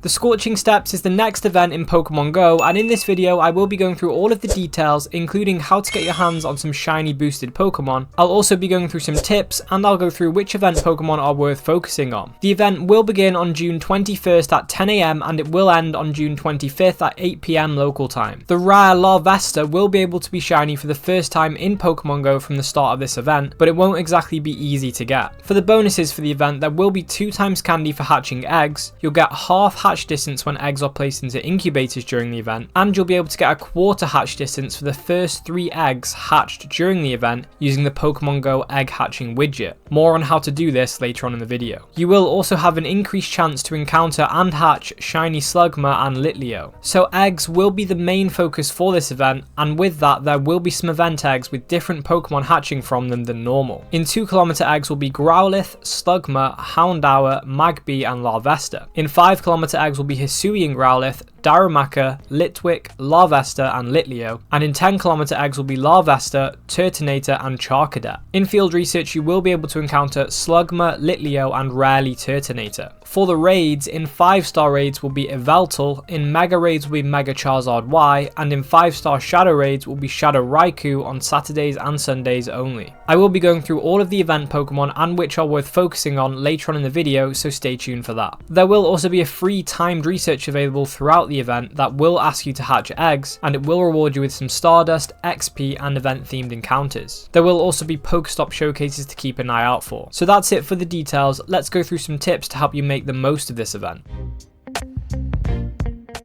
The Scorching Steps is the next event in Pokemon GO, and in this video I will be going through all of the details, including how to get your hands on some shiny boosted Pokemon. I'll also be going through some tips, and I'll go through which event Pokemon are worth focusing on. The event will begin on June 21st at 10 AM and it will end on June 25th at 8 PM local time. The rare Larvesta will be able to be shiny for the first time in Pokemon GO from the start of this event, but it won't exactly be easy to get. For the bonuses for the event, there will be 2 times candy for hatching eggs, you'll get half hatch distance when eggs are placed into incubators during the event, and you'll be able to get a quarter hatch distance for the first 3 eggs hatched during the event using the Pokemon GO egg hatching widget. More on how to do this later on in the video. You will also have an increased chance to encounter and hatch shiny Slugma and Litleo. So eggs will be the main focus for this event, and with that there will be some event eggs with different Pokemon hatching from them than normal. In 2km eggs will be Growlithe, Slugma, Houndour, Magby and Larvesta. In 5km eggs will be Hisui and Growlithe, Darumaka, Litwick, Larvesta and Litleo, and in 10km eggs will be Larvesta, Turtonator and Charcadet. In field research you will be able to encounter Slugma, Litleo and rarely Turtonator. For the raids, in 5-star raids will be Yveltal, in Mega raids will be Mega Charizard Y, and in 5-star Shadow raids will be Shadow Raikou on Saturdays and Sundays only. I will be going through all of the event Pokemon and which are worth focusing on later on in the video, so stay tuned for that. There will also be a free timed research available throughout the event that will ask you to hatch eggs, and it will reward you with some Stardust, XP and event themed encounters. There will also be Pokestop showcases to keep an eye out for. So that's it for the details, let's go through some tips to help you make the most of this event.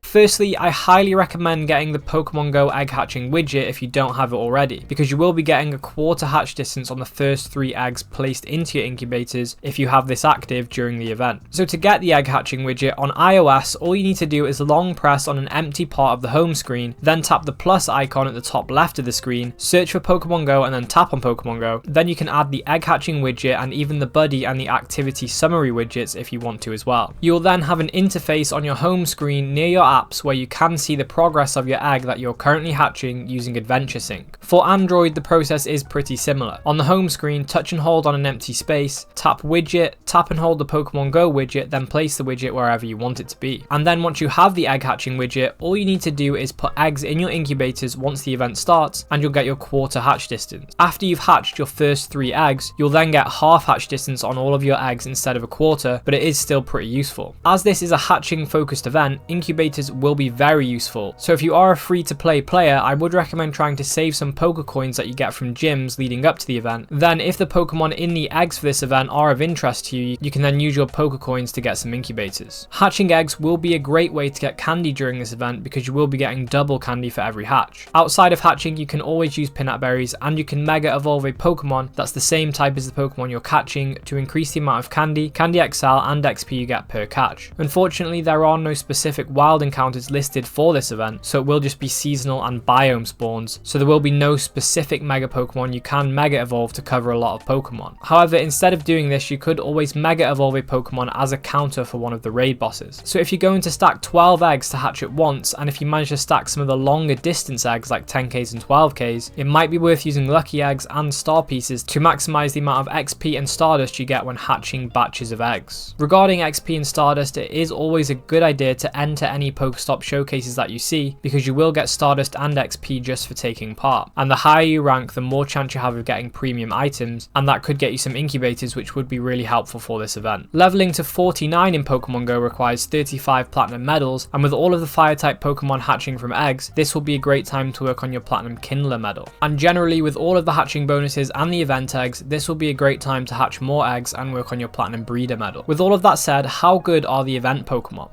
Firstly, I highly recommend getting the Pokemon GO egg hatching widget if you don't have it already, because you will be getting a quarter hatch distance on the first 3 eggs placed into your incubators if you have this active during the event. So to get the egg hatching widget on iOS, all you need to do is long press on an empty part of the home screen, then tap the plus icon at the top left of the screen, search for Pokemon GO and then tap on Pokemon GO. Then you can add the egg hatching widget and even the buddy and the activity summary widgets if you want to as well. You will then have an interface on your home screen near your app where you can see the progress of your egg that you're currently hatching using Adventure Sync. For Android, the process is pretty similar. On the home screen, touch and hold on an empty space, tap widget, tap and hold the Pokemon GO widget, then place the widget wherever you want it to be. And then once you have the egg hatching widget, all you need to do is put eggs in your incubators once the event starts, and you'll get your quarter hatch distance. After you've hatched your first 3 eggs, you'll then get half hatch distance on all of your eggs instead of a quarter, but it is still pretty useful. As this is a hatching focused event, incubators will be very useful. So if you are a free to play player, I would recommend trying to save some Poke Coins that you get from gyms leading up to the event. Then if the Pokemon in the eggs for this event are of interest to you, you can then use your Poke Coins to get some incubators. Hatching eggs will be a great way to get candy during this event because you will be getting double candy for every hatch. Outside of hatching, you can always use peanut berries, and you can Mega Evolve a Pokemon that's the same type as the Pokemon you're catching to increase the amount of candy, Candy XL and XP you get per catch. Unfortunately, there are no specific wild encounters listed for this event, so it will just be seasonal and biome spawns, so there will be no specific Mega Pokemon you can Mega Evolve to cover a lot of Pokemon. However, instead of doing this, you could always Mega Evolve a Pokemon as a counter for one of the raid bosses. So if you're going to stack 12 eggs to hatch at once, and if you manage to stack some of the longer distance eggs like 10Ks and 12Ks, it might be worth using lucky eggs and star pieces to maximize the amount of XP and Stardust you get when hatching batches of eggs. Regarding XP and Stardust, it is always a good idea to enter any Pokestop showcases that you see, because you will get Stardust and XP just for taking part, and the higher you rank, the more chance you have of getting premium items, and that could get you some incubators, which would be really helpful for this event. Leveling to 49 in Pokemon GO requires 35 platinum medals, and with all of the fire type Pokemon hatching from eggs, this will be a great time to work on your platinum Kindler medal. And generally, with all of the hatching bonuses and the event eggs, this will be a great time to hatch more eggs and work on your platinum breeder medal. With all of that said, how good are the event Pokemon?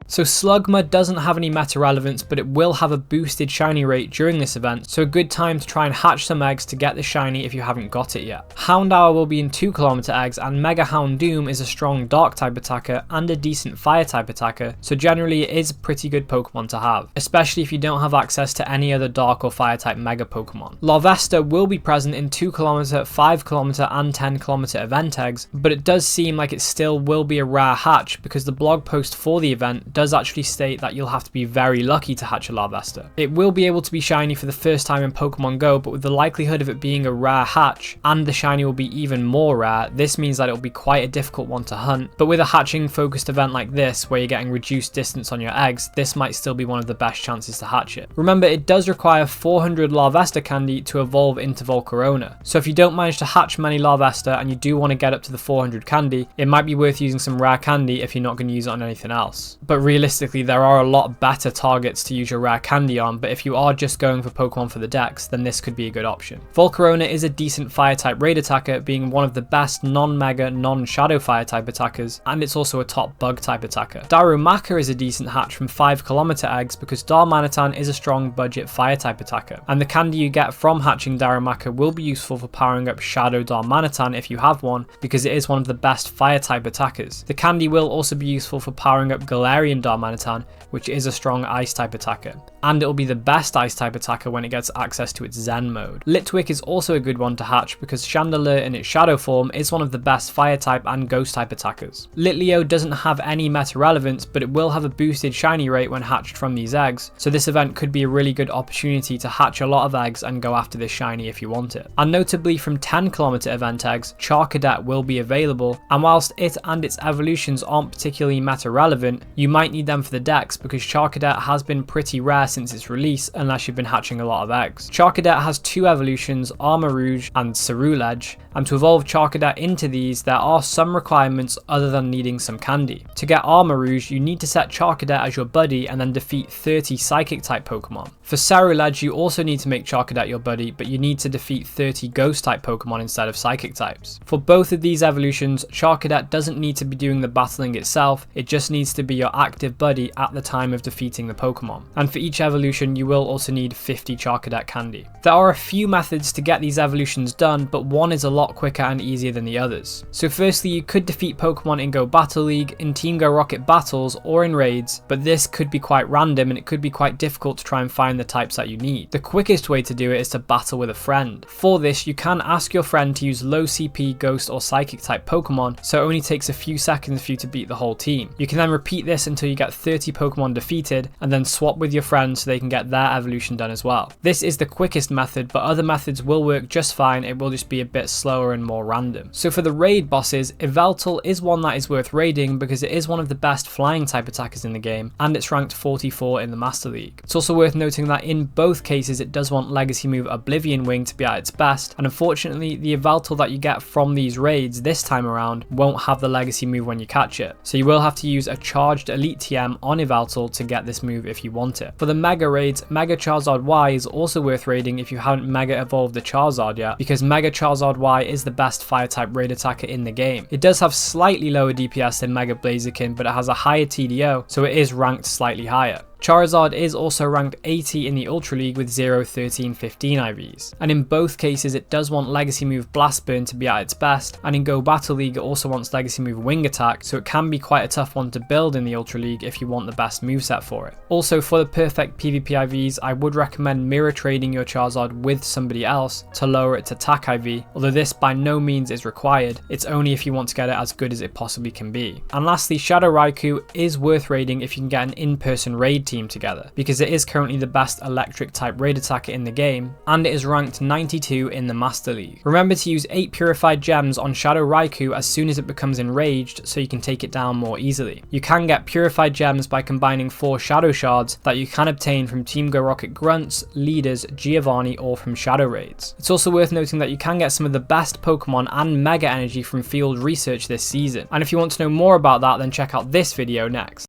So Slugma doesn't have any meta relevance, but it will have a boosted shiny rate during this event, so a good time to try and hatch some eggs to get the shiny if you haven't got it yet. Houndour will be in 2km eggs, and Mega Houndoom is a strong dark type attacker and a decent fire type attacker, so generally it is a pretty good Pokemon to have, especially if you don't have access to any other dark or fire type Mega Pokemon. Larvesta will be present in 2km, 5km and 10km event eggs, but it does seem like it still will be a rare hatch because the blog post for the event does actually state that you'll have to be very lucky to hatch a Larvesta. It will be able to be shiny for the first time in Pokemon Go, but with the likelihood of it being a rare hatch, and the shiny will be even more rare, this means that it will be quite a difficult one to hunt. But with a hatching focused event like this, where you're getting reduced distance on your eggs, this might still be one of the best chances to hatch it. Remember, it does require 400 Larvesta candy to evolve into Volcarona, so if you don't manage to hatch many Larvesta and you do want to get up to the 400 candy, it might be worth using some rare candy if you're not going to use it on anything else. But realistically, there are a lot better targets to use your rare candy on, but if you are just going for Pokemon for the dex, then this could be a good option. Volcarona is a decent fire type raid attacker, being one of the best non-mega, non-shadow fire type attackers, and it's also a top bug type attacker. Darumaka is a decent hatch from 5km eggs because Darmanitan is a strong budget fire type attacker, and the candy you get from hatching Darumaka will be useful for powering up Shadow Darmanitan if you have one, because it is one of the best fire type attackers. The candy will also be useful for powering up Galarian Darmanitan, which is a strong ice type attacker, and it will be the best ice type attacker when it gets access to its Zen mode. Litwick is also a good one to hatch because Chandelure in its shadow form is one of the best fire type and ghost type attackers. Litleo doesn't have any meta relevance, but it will have a boosted shiny rate when hatched from these eggs, so this event could be a really good opportunity to hatch a lot of eggs and go after this shiny if you want it. And notably from 10km event eggs, Charcadet will be available, and whilst it and its evolutions aren't particularly meta relevant, you might need them for the dex because Charcadet has been pretty rare since its release unless you've been hatching a lot of eggs. Charcadet has two evolutions, Armarouge and Ceruledge, and to evolve Charcadet into these, there are some requirements other than needing some candy. To get Armarouge, you need to set Charcadet as your buddy and then defeat 30 Psychic type Pokemon. For Ceruledge, you also need to make Charcadet your buddy, but you need to defeat 30 Ghost type Pokemon instead of Psychic types. For both of these evolutions, Charcadet doesn't need to be doing the battling itself, it just needs to be your active buddy at the time of defeating the Pokemon. And for each evolution, you will also need 50 Charcadet candy. There are a few methods to get these evolutions done, but one is a lot quicker and easier than the others. So firstly, you could defeat Pokemon in Go Battle League, in Team Go Rocket battles, or in raids, but this could be quite random and it could be quite difficult to try and find the types that you need. The quickest way to do it is to battle with a friend. For this, you can ask your friend to use low CP, Ghost or Psychic type Pokemon, so it only takes a few seconds for you to beat the whole team. You can then repeat this until you get 30 Pokemon defeated, and then swap with your friends so they can get their evolution done as well. This is the quickest method, but other methods will work just fine, it will just be a bit slower and more random. So for the raid bosses, Yveltal is one that is worth raiding because it is one of the best flying type attackers in the game, and it's ranked 44 in the Master League. It's also worth noting that in both cases it does want legacy move Oblivion Wing to be at its best, and unfortunately the Yveltal that you get from these raids this time around won't have the legacy move when you catch it, so you will have to use a charged Elite TM on Yveltal to get this move if you want it. For the Mega raids, Mega Charizard Y is also worth raiding if you haven't Mega evolved the Charizard yet, because Mega Charizard Y is the best fire type raid attacker in the game. It does have slightly lower DPS than Mega Blaziken, but it has a higher TDO, so it is ranked slightly higher. Charizard is also ranked 80 in the Ultra League with 0, 13, 15 IVs, and in both cases it does want legacy move Blast Burn to be at its best, and in Go Battle League it also wants legacy move Wing Attack, so it can be quite a tough one to build in the Ultra League if you want the best moveset for it. Also, for the perfect PvP IVs, I would recommend mirror trading your Charizard with somebody else to lower its attack IV, although this by no means is required, it's only if you want to get it as good as it possibly can be. And lastly, Shadow Raikou is worth raiding if you can get an in-person raid team together, because it is currently the best electric type raid attacker in the game, and it is ranked 92 in the Master League. Remember to use 8 purified gems on Shadow Raikou as soon as it becomes enraged so you can take it down more easily. You can get purified gems by combining 4 Shadow Shards that you can obtain from Team Go Rocket Grunts, Leaders, Giovanni or from Shadow Raids. It's also worth noting that you can get some of the best Pokemon and Mega Energy from field research this season, and if you want to know more about that then check out this video next.